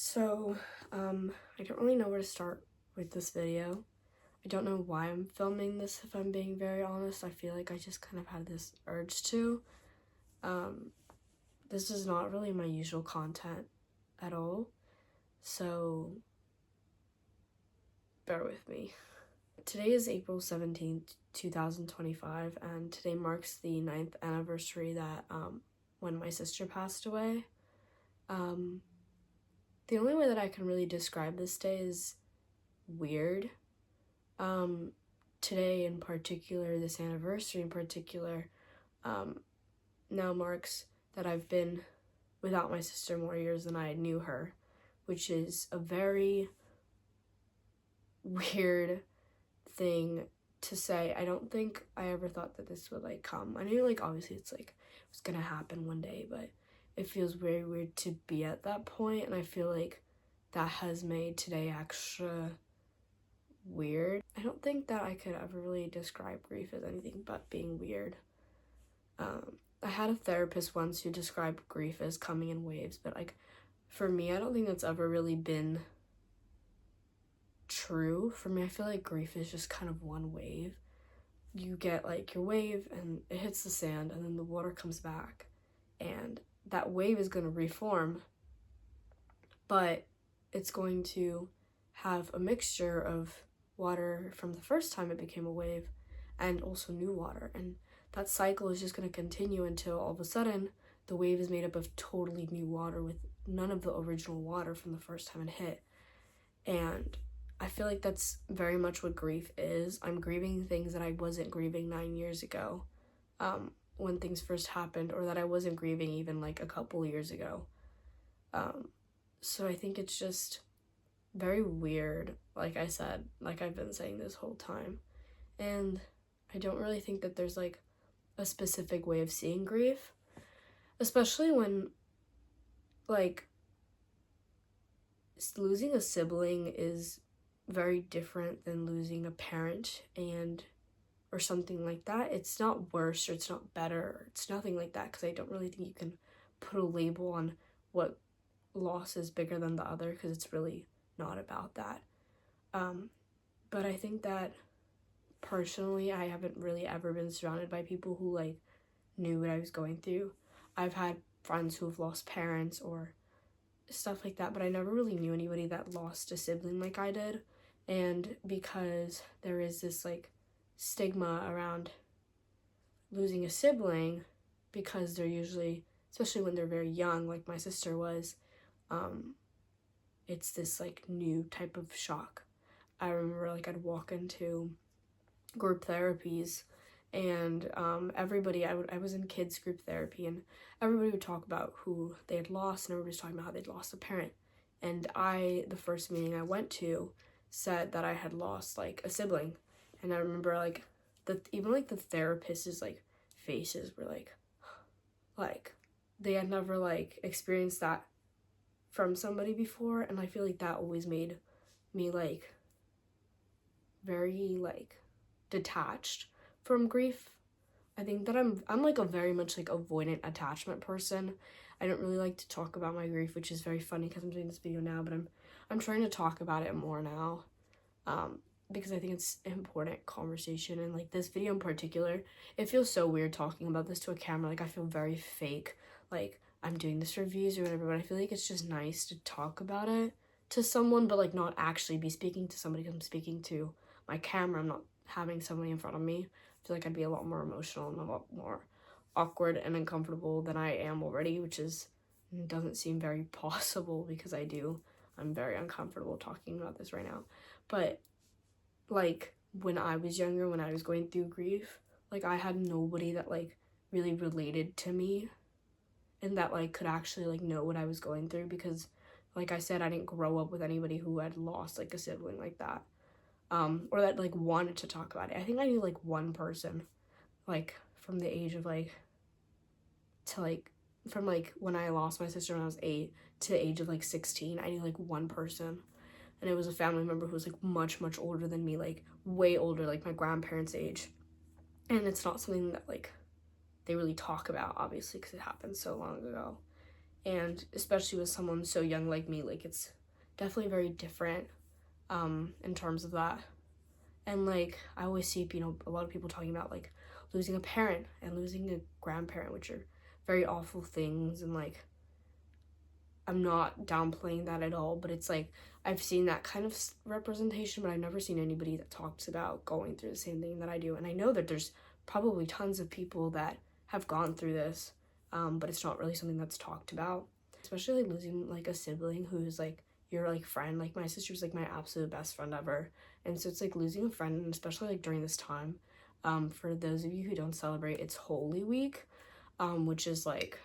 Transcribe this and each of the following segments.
So, I don't really know where to start with this video. I don't know why I'm filming this, if I'm being very honest. I feel like I just kind of had this urge to. Um, this is not really my usual content at all, so bear with me. Today is April 17th, 2025, and today marks the 9th anniversary that, when my sister passed away. The only way that I can really describe this day is weird. Today in particular, this anniversary in particular, now marks that I've been without my sister more years than I knew her, which is a very weird thing to say. I don't think I ever thought that this would come. I knew obviously it was gonna happen one day, but it feels very weird to be at that point, and I feel like that has made today extra weird. I don't think that I could ever really describe grief as anything but being weird. I had a therapist once who described grief as coming in waves, but for me, I don't think that's ever really been true. For me, I feel like grief is just kind of one wave. You get your wave and it hits the sand, and then the water comes back, and that wave is going to reform, but it's going to have a mixture of water from the first time it became a wave and also new water, and that cycle is just going to continue until all of a sudden the wave is made up of totally new water with none of the original water from the first time it hit. And I feel like that's very much what grief is. I'm grieving things that I wasn't grieving 9 years ago, when things first happened, or that I wasn't grieving even a couple years ago. So I think it's just very weird, like I said, like I've been saying this whole time. And I don't really think that there's a specific way of seeing grief, especially when losing a sibling is very different than losing a parent or something like that. It's not worse or it's not better. It's nothing like that, because I don't really think you can put a label on what loss is bigger than the other, because it's really not about that. But I think that personally, I haven't really ever been surrounded by people who knew what I was going through. I've had friends who have lost parents or stuff like that, but I never really knew anybody that lost a sibling like I did. And because there is this stigma around losing a sibling, because they're usually, especially when they're very young, like my sister was, it's this new type of shock. I remember I'd walk into group therapies, and everybody, I was in kids group therapy, and everybody would talk about who they had lost, and everybody was talking about how they'd lost a parent. And the first meeting I went to said that I had lost a sibling. And I remember even the therapist's faces were they had never experienced that from somebody before. And I feel like that always made me very detached from grief. I think that I'm a very much avoidant attachment person. I don't really like to talk about my grief, which is very funny because I'm doing this video now, but I'm trying to talk about it more now, because I think it's an important conversation. And this video in particular, it feels so weird talking about this to a camera. I feel very fake, I'm doing this for views or whatever, but I feel like it's just nice to talk about it to someone, but not actually be speaking to somebody, because I'm speaking to my camera. I'm not having somebody in front of me. I feel like I'd be a lot more emotional and a lot more awkward and uncomfortable than I am already, which doesn't seem very possible, because I'm very uncomfortable talking about this right now. But when I was younger, when I was going through grief, I had nobody that really related to me and that could actually know what I was going through, because like I said, I didn't grow up with anybody who had lost a sibling like that, or that wanted to talk about it. I think I knew one person from the age of to from when I lost my sister when I was 8 to the age of 16. I knew one person, and it was a family member who was much older than me, way older, my grandparents' age. And it's not something that they really talk about, obviously, because it happened so long ago. And especially with someone so young like me, it's definitely very different in terms of that. And like I always see, you know, a lot of people talking about like losing a parent and losing a grandparent, which are very awful things. And like I'm not downplaying that at all, but it's like I've seen that kind of representation, but I've never seen anybody that talks about going through the same thing that I do. And I know that there's probably tons of people that have gone through this, but it's not really something that's talked about, especially like losing like a sibling who's like your like friend. Like my sister was like my absolute best friend ever, and so it's like losing a friend, and especially like during this time. For those of you who don't celebrate, it's Holy Week, which is like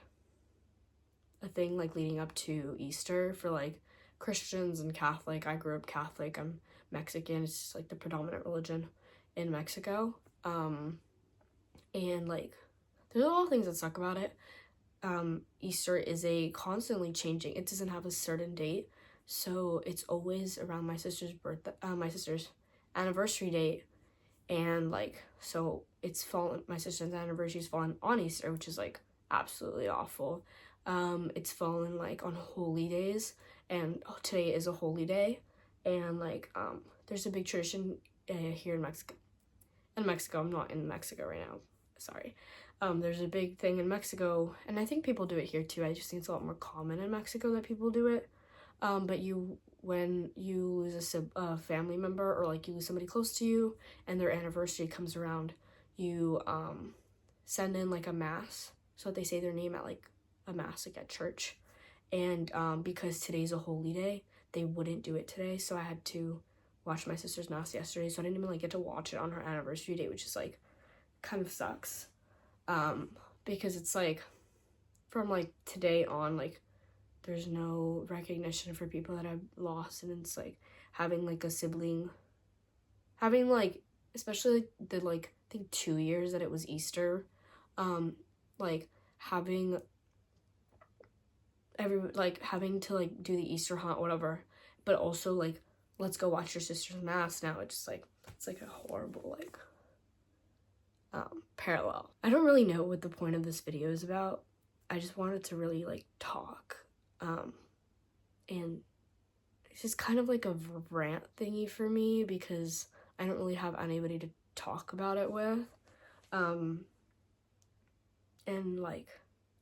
a thing like leading up to Easter for like Christians and Catholic. I grew up Catholic. I'm Mexican. It's just like the predominant religion in Mexico. And like there's a lot of things that suck about it. Easter is a constantly changing. It doesn't have a certain date, so it's always around my sister's birthday, my sister's anniversary date, and like so it's fallen. My sister's anniversary's fallen on Easter, which is like absolutely awful. It's fallen like on holy days, and today is a holy day, and like there's a big tradition here in Mexico. I'm not in Mexico right now. Sorry. There's a big thing in Mexico, and I think people do it here too. I just think it's a lot more common in Mexico that people do it. But when you lose a family member, or like you lose somebody close to you and their anniversary comes around, you send in like a mass, so that they say their name at like a mass like at church. And because today's a holy day, they wouldn't do it today, so I had to watch my sister's mass yesterday, so I didn't even like get to watch it on her anniversary date, which is like kind of sucks. Because it's like from like today on, like there's no recognition for people that I've lost, and it's like having like a sibling, having like especially the like I think 2 years that it was Easter, like having having to like do the Easter hunt, whatever, but also like let's go watch your sister's mass now. It's just like it's like a horrible like parallel. I don't really know what the point of this video is about. I just wanted to really like talk, and it's just kind of like a rant thingy for me because I don't really have anybody to talk about it with, and like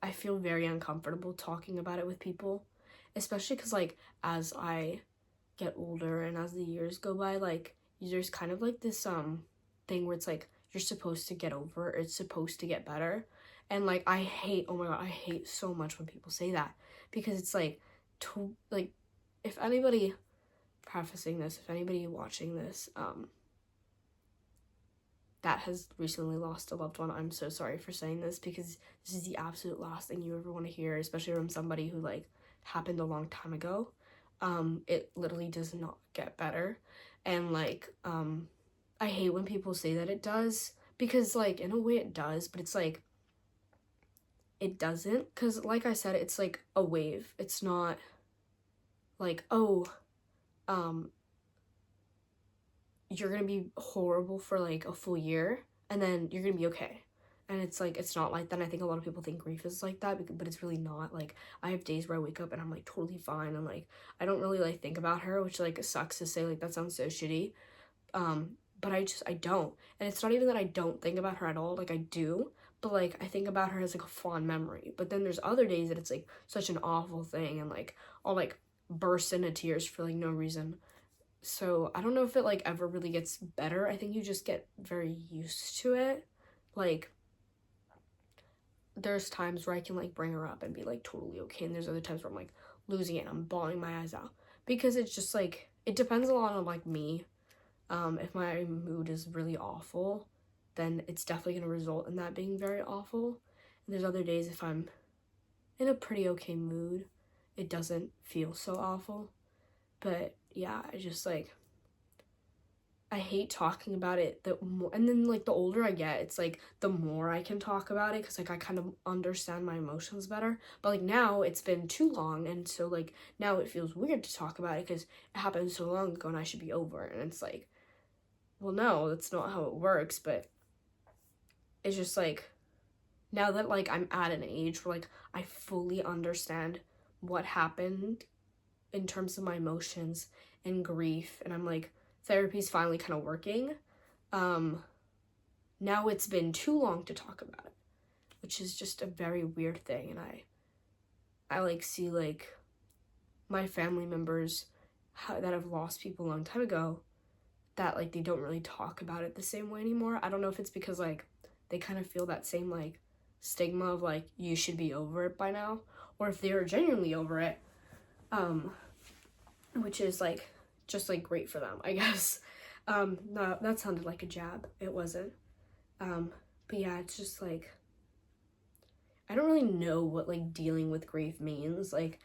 I feel very uncomfortable talking about it with people, especially because like as I get older and as the years go by, like there's kind of like this thing where it's like you're supposed to get over it, it's supposed to get better. And like I hate, oh my god, I hate so much when people say that, because it's like like if anybody prefacing this, if anybody watching this that has recently lost a loved one, I'm so sorry for saying this, because this is the absolute last thing you ever want to hear, especially from somebody who like happened a long time ago. It literally does not get better. And like I hate when people say that it does, because like in a way it does, but it's like it doesn't, because like I said, it's like a wave. It's not like, oh, you're gonna be horrible for like a full year and then you're gonna be okay. And it's like, it's not like that. I think a lot of people think grief is like that, but it's really not. Like I have days where I wake up and I'm like totally fine, and like I don't really like think about her, which like sucks to say, like that sounds so shitty, but I don't. And it's not even that I don't think about her at all, like I do, but like I think about her as like a fond memory. But then there's other days that it's like such an awful thing, and like I'll like burst into tears for like no reason. So I don't know if it like ever really gets better. I think you just get very used to it. Like there's times where I can like bring her up and be like totally okay, and there's other times where I'm like losing it and I'm bawling my eyes out, because it's just like it depends a lot on like me. If my mood is really awful, then it's definitely going to result in that being very awful. And there's other days if I'm in a pretty okay mood, it doesn't feel so awful. But yeah, I just like I hate talking about it the more, and then like the older I get, it's like the more I can talk about it, because like I kind of understand my emotions better. But like now it's been too long, and so like now it feels weird to talk about it because it happened so long ago and I should be over it. And it's like, well, no, that's not how it works. But it's just like now that like I'm at an age where like I fully understand what happened in terms of my emotions and grief, and I'm like, therapy's finally kind of working. Now it's been too long to talk about it, which is just a very weird thing. And I like see like my family members that have lost people a long time ago, that like they don't really talk about it the same way anymore. I don't know if it's because like they kind of feel that same like stigma of like you should be over it by now, or if they are genuinely over it, which is like just like great for them, I guess. No, that sounded like a jab. It wasn't. But yeah, it's just like I don't really know what like dealing with grief means. Like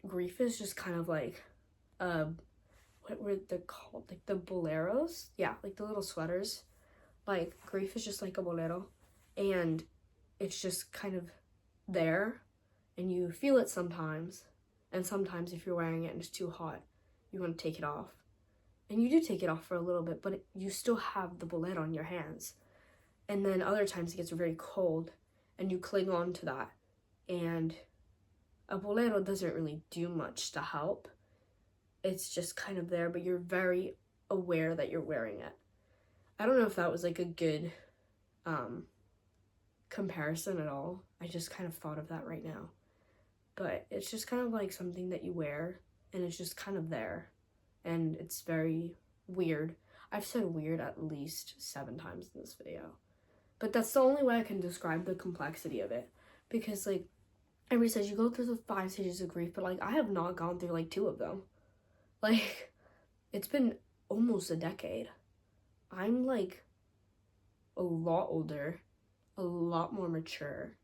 grief is just kind of like what were they called? Like the boleros? Yeah, like the little sweaters. Like grief is just like a bolero, and it's just kind of there, and you feel it sometimes, and sometimes if you're wearing it and it's too hot, you want to take it off. And you do take it off for a little bit, but you still have the bolero on your hands. And then other times it gets very cold, and you cling on to that. And a bolero doesn't really do much to help. It's just kind of there, but you're very aware that you're wearing it. I don't know if that was like a good comparison at all. I just kind of thought of that right now. But it's just kind of like something that you wear, and it's just kind of there. And it's very weird. I've said weird at least 7 times in this video. But that's the only way I can describe the complexity of it. Because, like, everybody says you go through the 5 stages of grief, but, like, I have not gone through, like, 2 of them. Like, it's been almost a decade. I'm, like, a lot older, a lot more mature.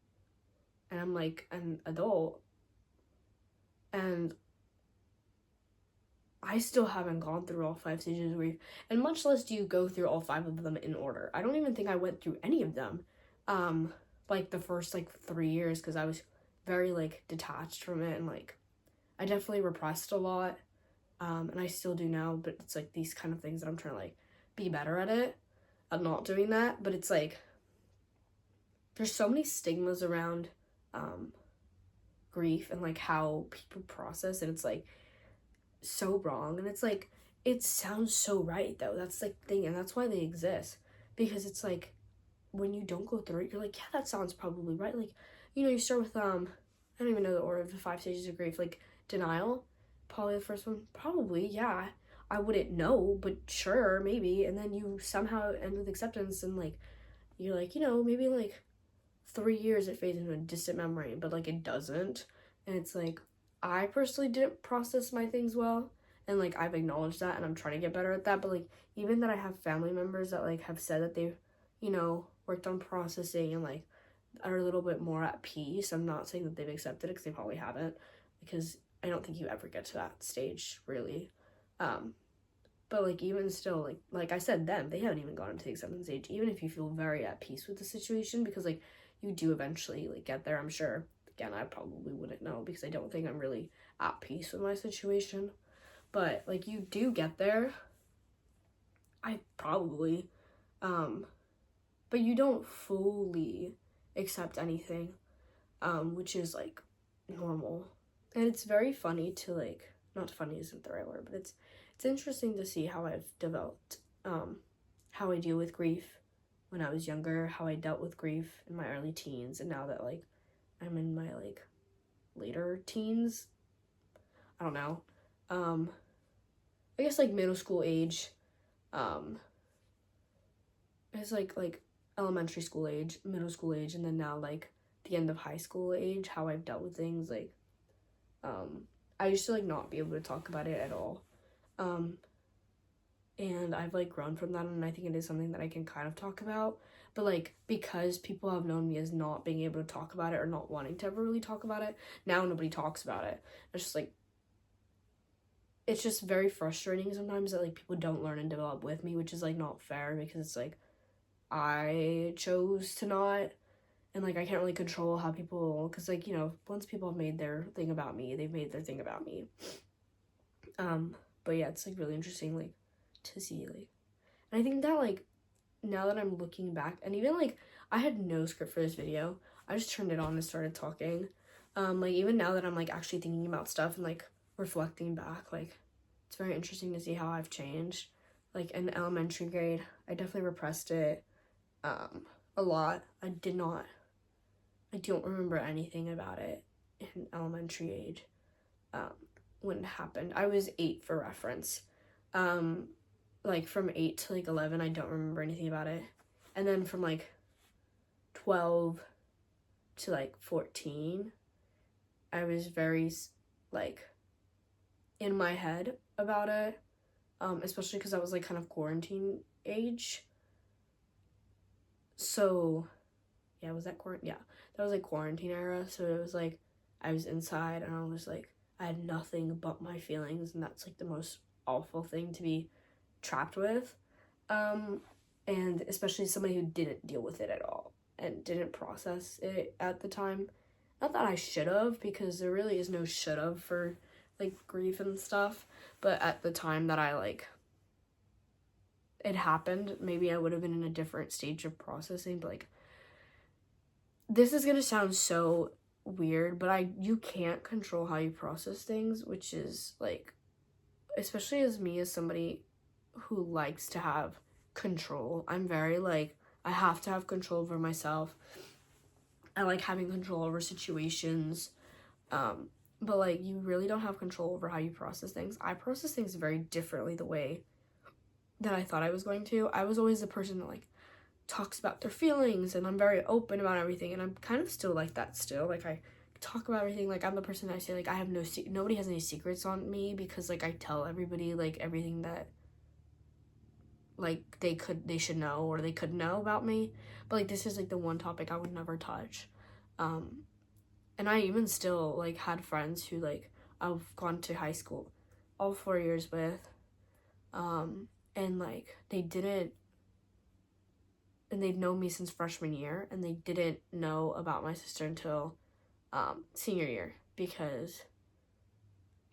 And I'm, like, an adult. And I still haven't gone through all 5 stages of grief, and much less do you go through all 5 of them in order. I don't even think I went through any of them, like the first like 3 years, because I was very like detached from it, and like I definitely repressed a lot, and I still do now. But it's like these kind of things that I'm trying to like be better at it. I'm not doing that, but it's like there's so many stigmas around grief and like how people process it. It's like so wrong, and it's like it sounds so right though. That's like the thing, and that's why they exist, because it's like when you don't go through it, you're like, yeah, that sounds probably right. Like, you know, you start with I don't even know the order of the 5 stages of grief. Like denial, probably the first one. Probably, yeah, I wouldn't know, but sure, maybe. And then you somehow end with acceptance, and like you're like, you know, maybe in like 3 years it fades into a distant memory, but like it doesn't. And it's like I personally didn't process my things well, and like I've acknowledged that, and I'm trying to get better at that. But like even that I have family members that like have said that they've, you know, worked on processing and like are a little bit more at peace. I'm not saying that they've accepted it, because they probably haven't, because I don't think you ever get to that stage really. But like even still, like I said, they haven't even gone into the acceptance stage, even if you feel very at peace with the situation, because like you do eventually like get there, I'm sure. Again, I probably wouldn't know, because I don't think I'm really at peace with my situation. But, like, you do get there. I probably. But you don't fully accept anything, which is, like, normal. And it's very funny to, like, not funny isn't the right word, but it's interesting to see how I've developed, how I deal with grief when I was younger, how I dealt with grief in my early teens, and now that, like, I'm in my like later teens. I don't know. I guess like middle school age. It's like elementary school age, middle school age, and then now like the end of high school age, how I've dealt with things. Like I used to like not be able to talk about it at all. And I've like grown from that, and I think it is something that I can kind of talk about. But like because people have known me as not being able to talk about it, or not wanting to ever really talk about it, now nobody talks about it. It's just like it's just very frustrating sometimes that like people don't learn and develop with me, which is like not fair, because it's like I chose to not, and like I can't really control how people, because like, you know, once people have made their thing about me, they've made their thing about me. But yeah, it's like really interesting like to see like, and I think that like now that I'm looking back, and even like I had no script for this video, I just turned it on and started talking. Like even now that I'm like actually thinking about stuff and like reflecting back, like, it's very interesting to see how I've changed. Like, in elementary grade, I definitely repressed it a lot. I don't remember anything about it in elementary age when it happened. I was 8 for reference. Like, from 8 to, like, 11, I don't remember anything about it. And then from, like, 12 to, like, 14, I was very, like, in my head about it, especially because I was, like, kind of quarantine age. So, yeah, was that quarantine? Yeah, that was, like, quarantine era, so it was, like, I was inside, and I was, like, I had nothing but my feelings, and that's, like, the most awful thing to be trapped with, and especially somebody who didn't deal with it at all, and didn't process it at the time. Not that I should have, because there really is no should have for, like, grief and stuff, but at the time that I, like, it happened, maybe I would have been in a different stage of processing, but, like, this is gonna sound so weird, but you can't control how you process things, which is, like, especially as me, as somebody who likes to have control, I'm very, like, I have to have control over myself. I like having control over situations, but, like, you really don't have control over how you process things. I process things very differently the way that I thought I was going to. I was always the person that, like, talks about their feelings, and I'm very open about everything, and I'm kind of still like that still. Like, I talk about everything. Like, I'm the person that I say, like, I have nobody has any secrets on me, because, like, I tell everybody, like, everything that, like, they should know or they could know about me. But, like, this is, like, the one topic I would never touch. And I even still, like, had friends who, like, I've gone to high school all 4 years with, and, like, they'd known me since freshman year, and they didn't know about my sister until senior year, because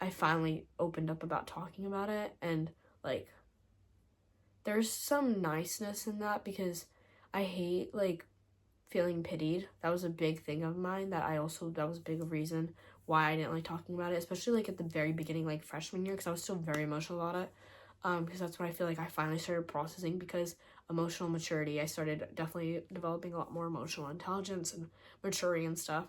I finally opened up about talking about it. And, like, there's some niceness in that, because I hate, like, feeling pitied. That was a big thing of mine that was a big reason why I didn't like talking about it, especially, like, at the very beginning, like, freshman year, because I was still very emotional about it, because that's when I feel like I finally started processing, because emotional maturity, I started definitely developing a lot more emotional intelligence and maturing and stuff.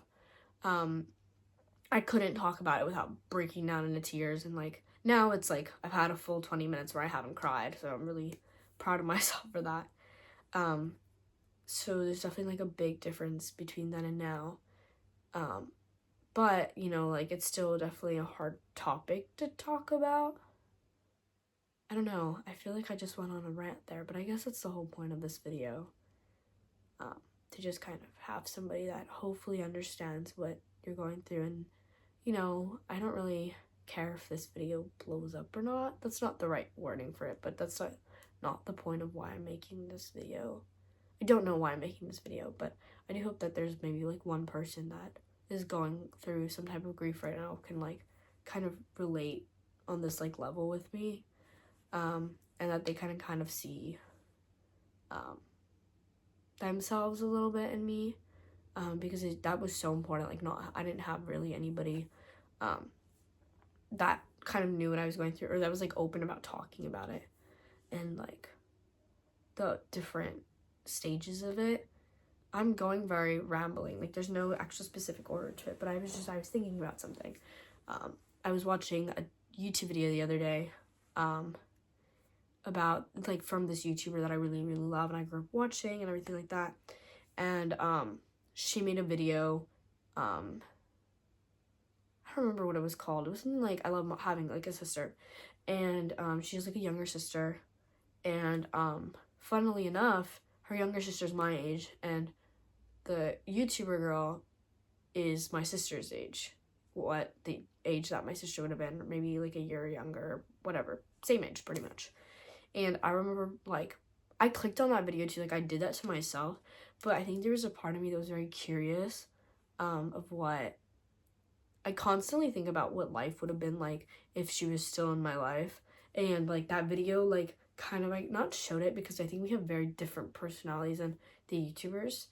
I couldn't talk about it without breaking down into tears, and, like, now it's, like, I've had a full 20 minutes where I haven't cried, so I'm really proud of myself for that. So there's definitely, like, a big difference between then and now. But, you know, like, it's still definitely a hard topic to talk about. I don't know, I feel like I just went on a rant there, but I guess that's the whole point of this video. To just kind of have somebody that hopefully understands what you're going through. And, you know, I don't really care if this video blows up or not. That's not the right wording for it, but that's not the point of why I'm making this video. I don't know why I'm making this video, but I do hope that there's maybe, like, one person that is going through some type of grief right now can, like, kind of relate on this, like, level with me, and that they kind of see themselves a little bit in me, because that was so important. Like, I didn't have really anybody that kind of knew what I was going through, or that was, like, open about talking about it, and, like, the different stages of it. I'm going very rambling, like, there's no actual specific order to it, but I was thinking about something. I was watching a YouTube video the other day, about, like, from this YouTuber that I really, really love, and I grew up watching and everything like that, and, she made a video, I don't remember what it was called. It was something like, I love having, like, a sister, and, she has, like, a younger sister, and, funnily enough, her younger sister's my age, and the YouTuber girl is my sister's age, what the age that my sister would have been, maybe, like, a year younger, whatever, same age, pretty much. And I remember, like, I clicked on that video too, like, I did that to myself, but I think there was a part of me that was very curious, of what, I constantly think about what life would have been like if she was still in my life, and, like, that video, like, kind of, like, not showed it, because I think we have very different personalities, and the YouTubers,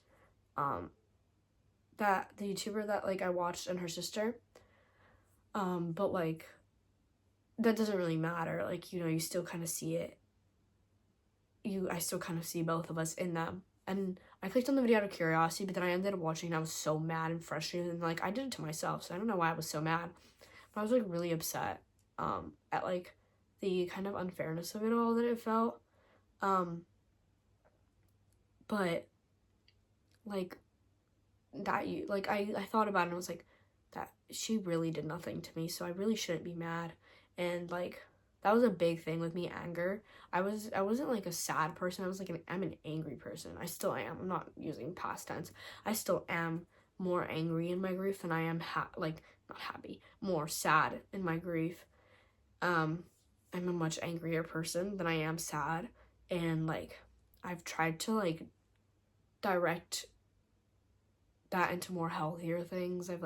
that the YouTuber that, like, I watched, and her sister, but, like, that doesn't really matter. Like, you know, you still kind of see it. I still kind of see both of us in them. And I clicked on the video out of curiosity, but then I ended up watching and I was so mad and frustrated, and like I did it to myself, so I don't know why I was so mad. But I was like really upset at like the kind of unfairness of it all that it felt. But like that you like I thought about it and I was like, that she really did nothing to me, so I really shouldn't be mad. And like that was a big thing with me, anger. I wasn't like a sad person. I was like I'm an angry person. I still am. I'm not using past tense. I still am more angry in my grief than I am like not happy, more sad in my grief. I'm a much angrier person than I am sad, and like I've tried to like direct that into more healthier things. I've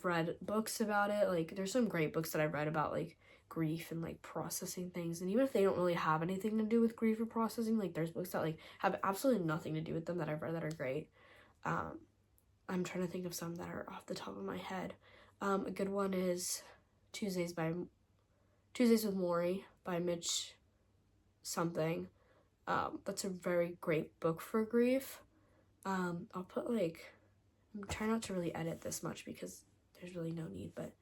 read books about it. Like there's some great books that I've read about like grief and like processing things, and even if they don't really have anything to do with grief or processing, like there's books that like have absolutely nothing to do with them that I've read that are great. I'm trying to think of some that are off the top of my head. A good one is Tuesdays with Morrie by Mitch something. That's a very great book for grief. I'll put like, I'm trying not to really edit this much because there's really no need, but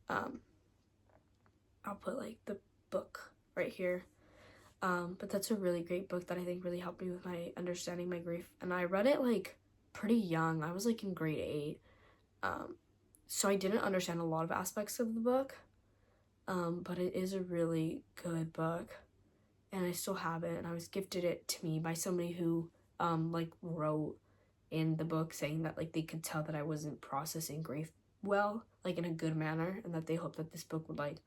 I'll put like the book right here. But that's a really great book that I think really helped me with my understanding my grief. And I read it like pretty young. I was like in grade 8. So I didn't understand a lot of aspects of the book. But it is a really good book. And I still have it, and I was gifted it to me by somebody who like wrote in the book saying that like they could tell that I wasn't processing grief well, like in a good manner, and that they hoped that this book would like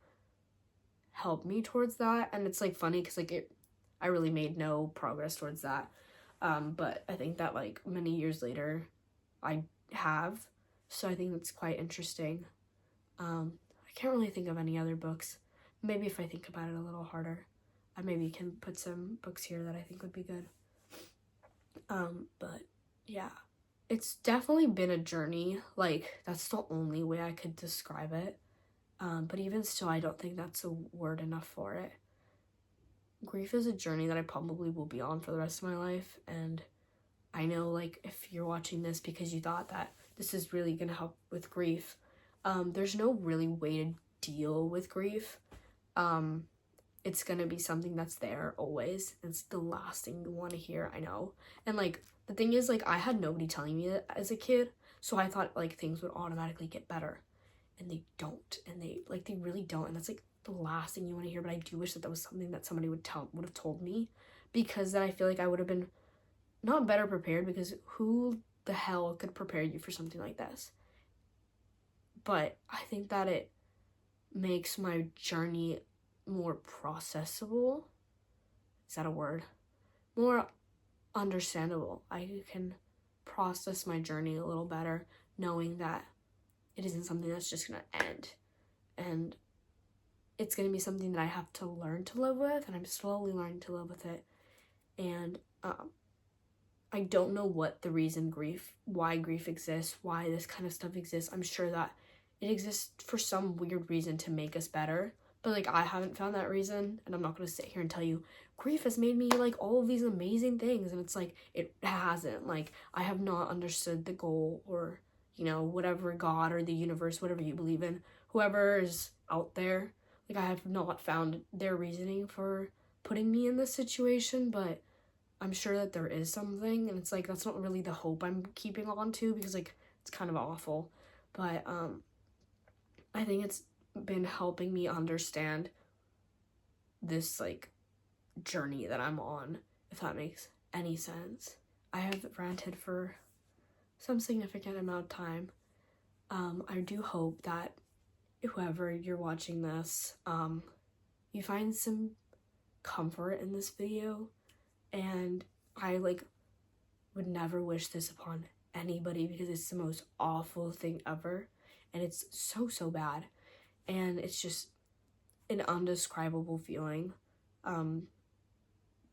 help me towards that. And it's like funny because like I really made no progress towards that, but I think that like many years later I have, so I think that's quite interesting. I can't really think of any other books. Maybe if I think about it a little harder, I maybe can put some books here that I think would be good. But yeah, it's definitely been a journey. Like that's the only way I could describe it. But even still, I don't think that's a word enough for it. Grief is a journey that I probably will be on for the rest of my life, and I know like if you're watching this because you thought that this is really gonna help with grief, there's no really way to deal with grief. It's gonna be something that's there always. It's the last thing you want to hear, I know. And like the thing is, like I had nobody telling me that as a kid, so I thought like things would automatically get better, and they don't, and they really don't, and that's like the last thing you want to hear. But I do wish that was something that somebody would have told me, because then I feel like I would have been not better prepared, because who the hell could prepare you for something like this? But I think that it makes my journey more processable. Is that a word? More understandable. I can process my journey a little better, knowing that it isn't something that's just gonna end, and it's gonna be something that I have to learn to live with, and I'm slowly learning to live with it. And I don't know what the reason why grief exists, why this kind of stuff exists. I'm sure that it exists for some weird reason to make us better, but like I haven't found that reason, and I'm not going to sit here and tell you grief has made me like all of these amazing things, and it's like it hasn't. Like I have not understood the goal, or you know, whatever God or the universe, whatever you believe in, whoever is out there, like I have not found their reasoning for putting me in this situation. But I'm sure that there is something, and it's like that's not really the hope I'm keeping on to, because like it's kind of awful. But I think it's been helping me understand this like journey that I'm on, if that makes any sense. I have ranted for some significant amount of time. I do hope that whoever you're watching this, you find some comfort in this video. And I like would never wish this upon anybody, because it's the most awful thing ever, and it's so bad, and it's just an undescribable feeling.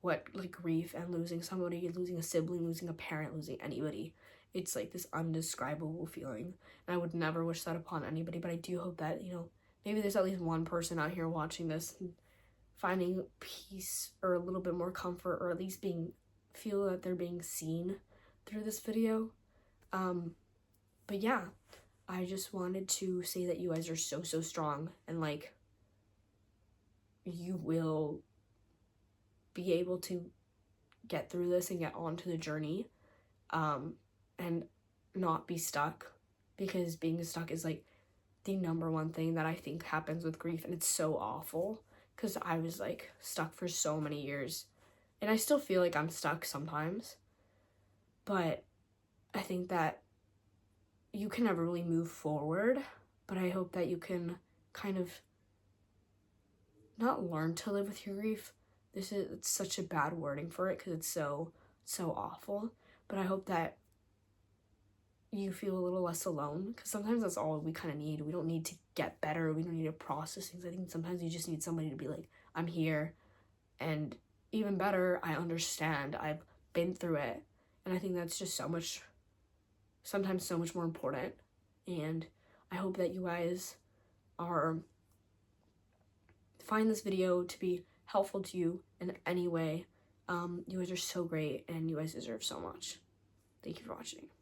what like grief and losing somebody, losing a sibling, losing a parent, losing anybody, it's like this undescribable feeling, and I would never wish that upon anybody. But I do hope that, you know, maybe there's at least one person out here watching this and finding peace or a little bit more comfort, or at least feel that they're being seen through this video. But yeah, I just wanted to say that you guys are so strong, and like, you will be able to get through this and get onto the journey, and not be stuck, because being stuck is like the number one thing that I think happens with grief, and it's so awful, because I was like stuck for so many years, and I still feel like I'm stuck sometimes, but I think that you can never really move forward. But I hope that you can kind of not learn to live with your grief. It's such a bad wording for it, because it's so awful, but I hope that you feel a little less alone, because sometimes that's all we kind of need. We don't need to get better, we don't need to process things. I think sometimes you just need somebody to be like, I'm here, and even better, I understand, I've been through it. And I think that's just sometimes so much more important. And I hope that you guys find this video to be helpful to you in any way. You guys are so great, and you guys deserve so much. Thank you for watching.